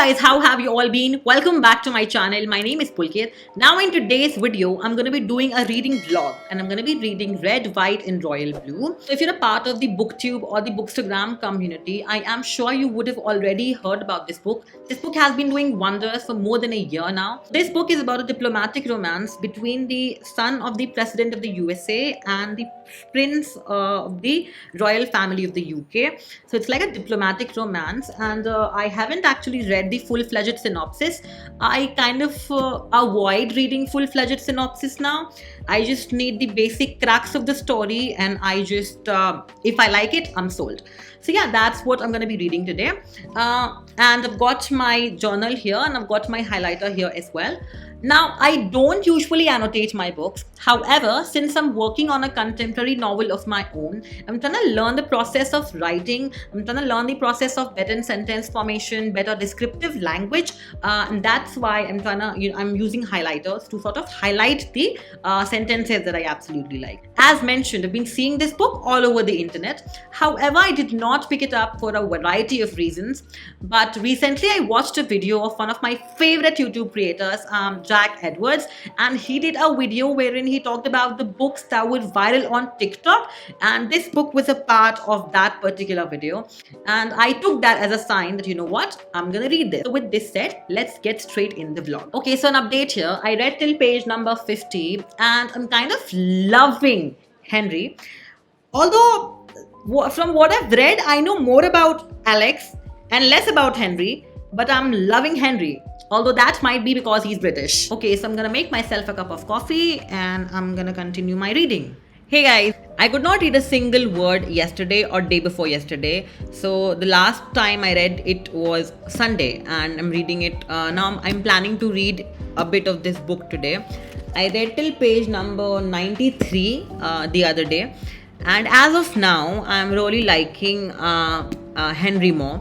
guys, how have you all been? Welcome back to my channel. My name is Pulkit. Now in today's video, I'm going to be doing a reading vlog and I'm going to be reading Red, White and Royal Blue. So if you're a part of the booktube or the bookstagram community, I am sure you would have already heard about this book. This book has been doing wonders for more than a year now. This book is about a diplomatic romance between the son of the president of the USA and the prince of the royal family of the UK. So it's like a diplomatic romance, and I haven't actually read the full-fledged synopsis. I kind of avoid reading full-fledged synopsis now. I just need the basic crux of the story, and I just if I like it, I'm sold. So yeah, that's what I'm going to be reading today. And I've got my journal here and I've got my highlighter here as well. Now, I don't usually annotate my books. However, since I'm working on a contemporary novel of my own, I'm trying to learn the process of writing. I'm trying to learn the process of better sentence formation, better descriptive language. And that's why I'm using highlighters to sort of highlight the sentences that I absolutely like. As mentioned, I've been seeing this book all over the internet. However, I did not pick it up for a variety of reasons. But recently, I watched a video of one of my favorite YouTube creators, Jack Edwards, and he did a video wherein he talked about the books that were viral on TikTok, and this book was a part of that particular video, and I took that as a sign that, you know what, I'm gonna read this. So with this said, let's get straight in the vlog. Okay, so an update here. I read till page number 50 and I'm kind of loving Henry. Although from what I've read, I know more about Alex and less about Henry, but I'm loving Henry. Although that might be because he's British. Okay, so I'm gonna make myself a cup of coffee and I'm gonna continue my reading. Hey guys, I could not read a single word yesterday or day before yesterday. So the last time I read it was Sunday and I'm reading it. Now I'm planning to read a bit of this book today. I read till page number 93 the other day. And as of now, I'm really liking Henry more.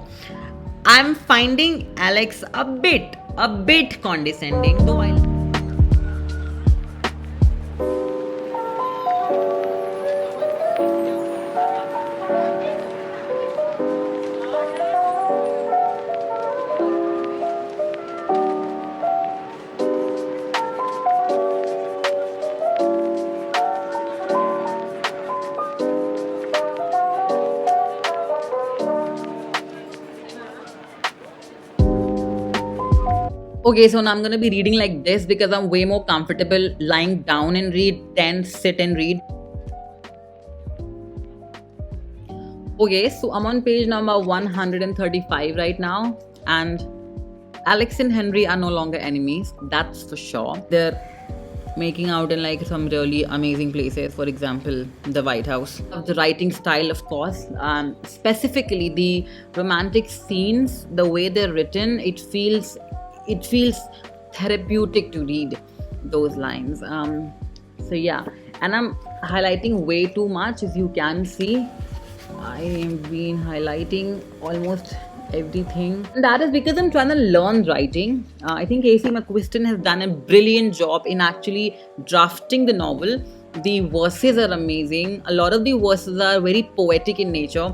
I'm finding Alex a bit condescending, though Okay, so now I'm going to be reading like this because I'm way more comfortable lying down and read than sit and read. Okay, so I'm on page number 135 right now, and Alex and Henry are no longer enemies, that's for sure. They're making out in like some really amazing places, for example, the White House. The writing style, of course, specifically the romantic scenes, the way they're written, it feels therapeutic to read those lines. So yeah, and I'm highlighting way too much, as you can see. I've been highlighting almost everything, and that is because I'm trying to learn writing. I think Casey McQuiston has done a brilliant job in actually drafting the novel. The verses are amazing. A lot of the verses are very poetic in nature,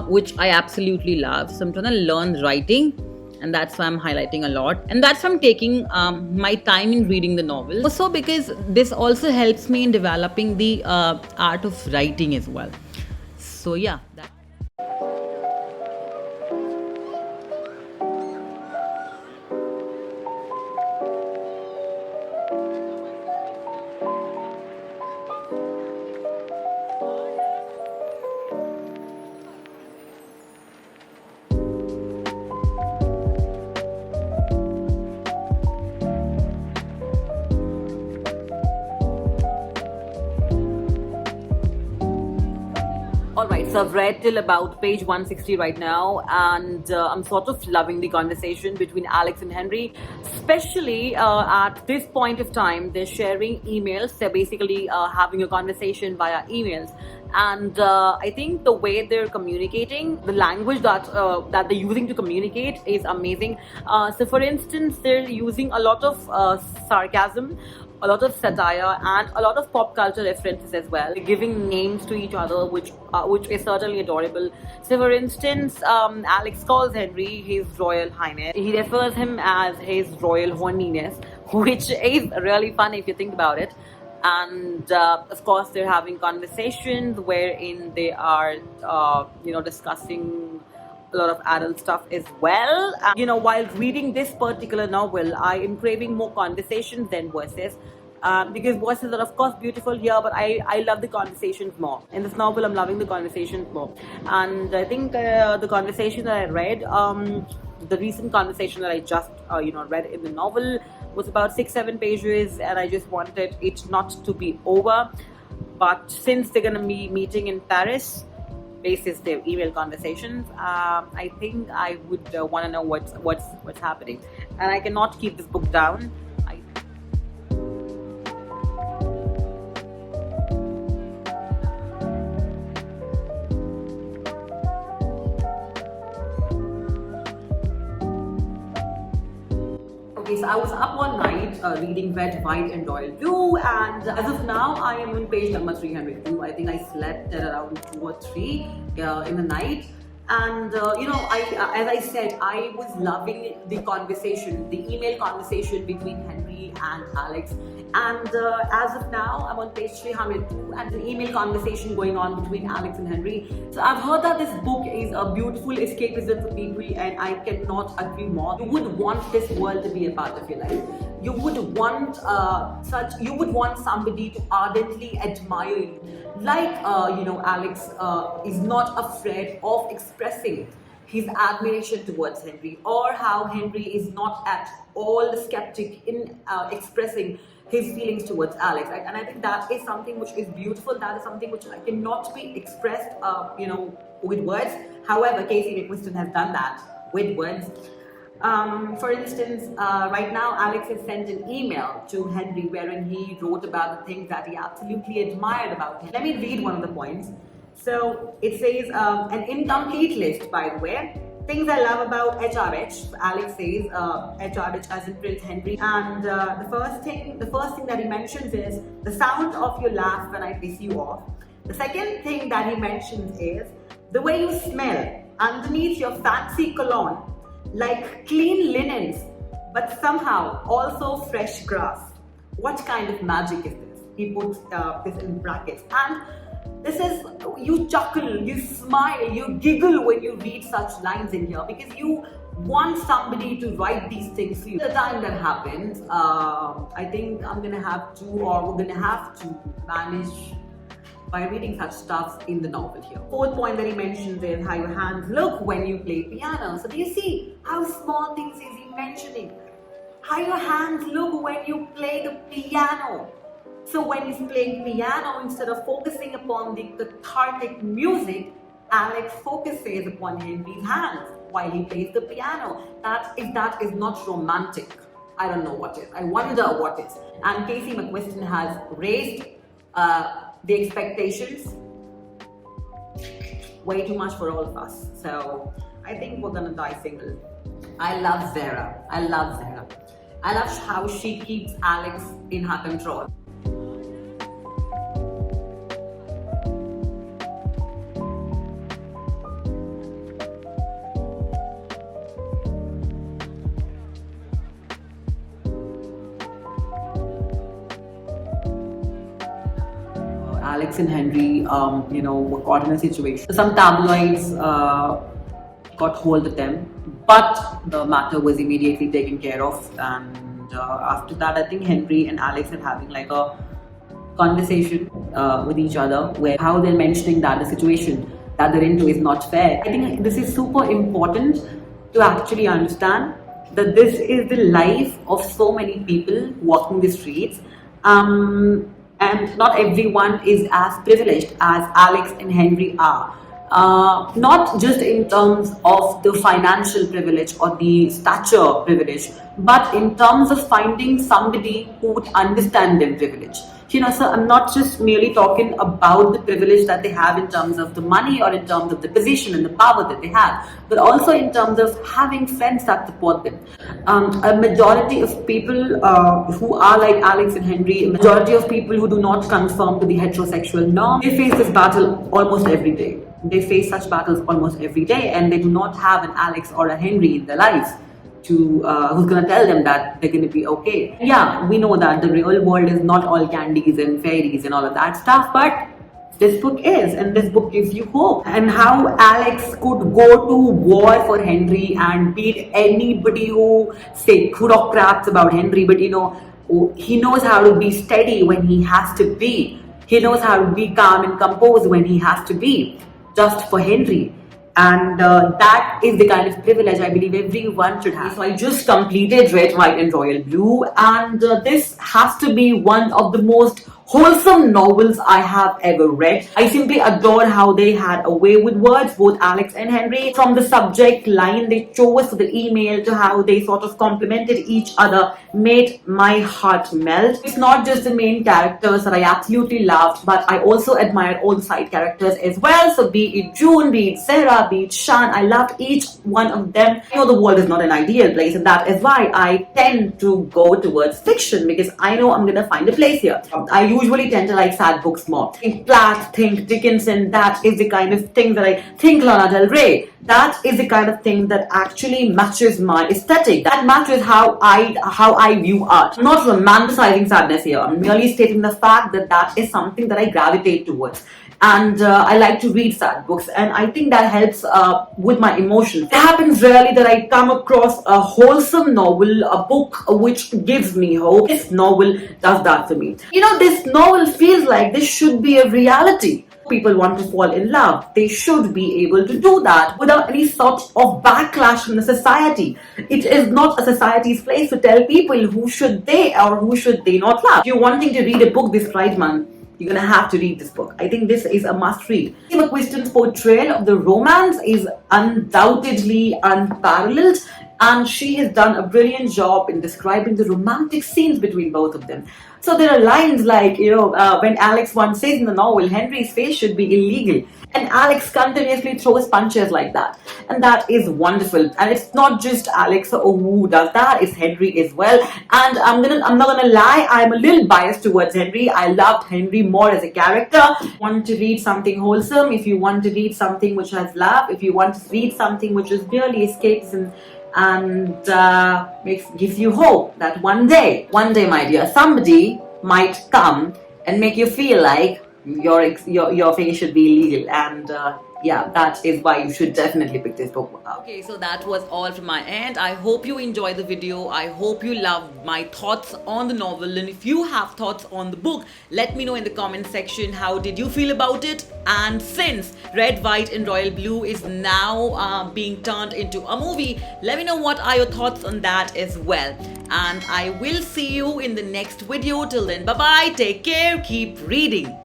which I absolutely love. So I'm trying to learn writing, and that's why I'm highlighting a lot, and that's why I'm taking my time in reading the novel. Also because this also helps me in developing the art of writing as well. So yeah, Alright, so I've read till about page 160 right now, and I'm sort of loving the conversation between Alex and Henry, especially at this point of time. They're sharing emails. They're basically having a conversation via emails, And I think the way they're communicating, the language that they're using to communicate is amazing. So for instance, they're using a lot of sarcasm, a lot of satire, and a lot of pop culture references as well. They're giving names to each other, which is certainly adorable. So for instance, Alex calls Henry his Royal Highness. He refers him as his Royal Horniness, which is really fun if you think about it. And of course, they're having conversations wherein they are discussing a lot of adult stuff as well. While reading this particular novel, I am craving more conversations than verses. Because voices are of course beautiful here, but I love the conversations more. In this novel, I'm loving the conversations more. And I think the conversation that I read, the recent conversation that I just read in the novel was about 6-7 pages, and I just wanted it not to be over. But since they're gonna be meeting in Paris, basis their email conversations, I think I would want to know what's happening, and I cannot keep this book down. Okay, so I was up all night reading Red, White and Royal Blue, and as of now I am on page number 302. I think I slept at around 2 or 3 in the night. And as I said, I was loving the conversation, the email conversation between Henry and Alex. And as of now, I'm on page 302, and an email conversation going on between Alex and Henry. So I've heard that this book is a beautiful escapism for people, and I cannot agree more. You would want this world to be a part of your life. You would want somebody to ardently admire you. Like Alex is not afraid of expressing his admiration towards Henry, or how Henry is not at all skeptic in expressing his feelings towards Alex. And I think that is something which is beautiful. That is something which cannot be expressed with words. However, Casey McQuiston has done that with words. For instance, right now Alex has sent an email to Henry wherein he wrote about the things that he absolutely admired about him. Let me read one of the points. So it says, an incomplete list, by the way. Things I love about HRH. Alex says HRH as in Prince Henry. And the first thing that he mentions is the sound of your laugh when I piss you off. The second thing that he mentions is the way you smell underneath your fancy cologne, like clean linens, but somehow also fresh grass. What kind of magic is this? He puts this in brackets. And this is, you chuckle, you smile, you giggle when you read such lines in here, because you want somebody to write these things for you. The time that happens, I think we're gonna have to manage by reading such stuff in the novel here. Fourth point that he mentions is how your hands look when you play piano. So do you see how small things is he mentioning? How your hands look when you play the piano. So when he's playing piano, instead of focusing upon the cathartic music, Alex focuses upon Henry's hands while he plays the piano. If that is not romantic, I don't know what is. I wonder what is. And Casey McQuiston has raised the expectations way too much for all of us. So I think we're gonna die single. I love Zara. I love how she keeps Alex in her control. Alex and Henry, were caught in a situation. Some tabloids got hold of them, but the matter was immediately taken care of. And after that, I think Henry and Alex are having like a conversation with each other, where how they're mentioning that the situation that they're into is not fair. I think this is super important to actually understand that this is the life of so many people walking the streets. And not everyone is as privileged as Alex and Henry are. Not just in terms of the financial privilege or the stature privilege, but in terms of finding somebody who would understand their privilege. So I'm not just merely talking about the privilege that they have in terms of the money or in terms of the position and the power that they have, but also in terms of having friends that support them. A majority of people who are like Alex and Henry, a majority of people who do not conform to the heterosexual norm, they face this battle almost every day. They face such battles almost every day, and they do not have an Alex or a Henry in their lives to who's gonna tell them that they're gonna be okay. Yeah, we know that the real world is not all candies and fairies and all of that stuff, but this book is, and this book gives you hope. And how Alex could go to war for Henry and beat anybody who talk craps about Henry, but he knows how to be steady when he has to be. He knows how to be calm and composed when he has to be, just for Henry. And that is the kind of privilege I believe everyone should have. So I just completed Red, White and Royal Blue, and this has to be one of the most wholesome novels I have ever read. I simply adore how they had a way with words, both Alex and Henry. From the subject line they chose to the email to how they sort of complimented each other made my heart melt. It's not just the main characters that I absolutely loved, but I also admired all the side characters as well. So be it June, be it Sarah, be it Shan, I loved each one of them. I know the world is not an ideal place, and that is why I tend to go towards fiction, because I know I'm gonna find a place here. I usually tend to like sad books more. Think Platt, think Dickinson. That is the kind of thing that I think. Lana Del Rey. That is the kind of thing that actually matches my aesthetic. That matches how I view art. I'm not romanticizing sadness here. I'm merely stating the fact that that is something that I gravitate towards. And I like to read sad books, and I think that helps with my emotions. It happens rarely that I come across a wholesome novel, a book which gives me hope. This novel does that for me. This novel feels like this should be a reality. People want to fall in love. They should be able to do that without any sort of backlash from the society. It is not a society's place to tell people who should they or who should they not love. If you're wanting to read a book this Pride Month, you're gonna have to read this book. I think this is a must read. Emma Quisten's portrayal of the romance is undoubtedly unparalleled, and she has done a brilliant job in describing the romantic scenes between both of them. So there are lines like, when Alex once says in the novel, Henry's face should be illegal. And Alex continuously throws punches like that. And that is wonderful. And it's not just Alex who does that, it's Henry as well. And I'm not gonna lie, I'm a little biased towards Henry. I loved Henry more as a character. If you want to read something wholesome, if you want to read something which has love, if you want to read something which is really escapism and gives you hope that one day, my dear, somebody might come and make you feel like your face should be illegal, and yeah, that is why you should definitely pick this book up. Okay, so that was all from my end. I hope you enjoyed the video. I hope you loved my thoughts on the novel, and if you have thoughts on the book, let me know in the comment section. How did you feel about it? And since Red, White and Royal Blue is now being turned into a movie, let me know what are your thoughts on that as well. And I will see you in the next video. Till then, bye bye, take care, keep reading.